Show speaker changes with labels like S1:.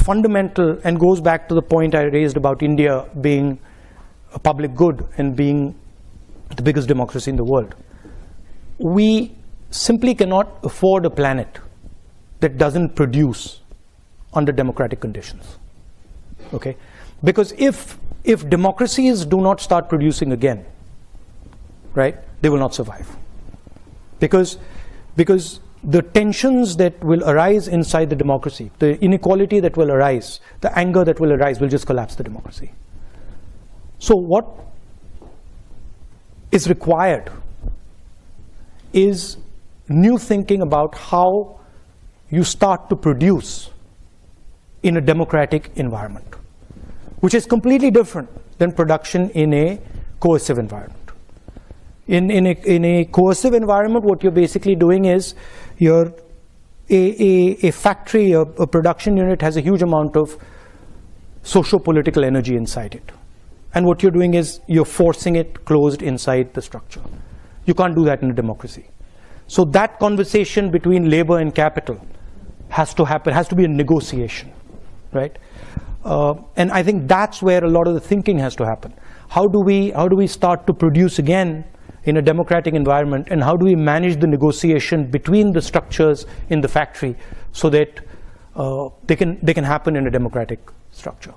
S1: fundamental, and goes back to the point I raised about India being a public good and being the biggest democracy in the world. We simply cannot afford a planet that doesn't produce under democratic conditions. Okay? Because if democracies do not start producing again, right, they will not survive. Because the tensions that will arise inside the democracy, the inequality that will arise, the anger that will arise will just collapse the democracy. So what is required is new thinking about how you start to produce in a democratic environment, which is completely different than production in a coercive environment. In a coercive environment, what you're basically doing is a factory, a production unit has a huge amount of socio-political energy inside it. And what you're doing is you're forcing it closed inside the structure. You can't do that in a democracy. So that conversation between labor and capital has to happen, has to be a negotiation, right? And I think that's where a lot of the thinking has to happen. How do we start to produce again in a democratic environment, and how do we manage the negotiation between the structures in the factory so that they can happen in a democratic structure?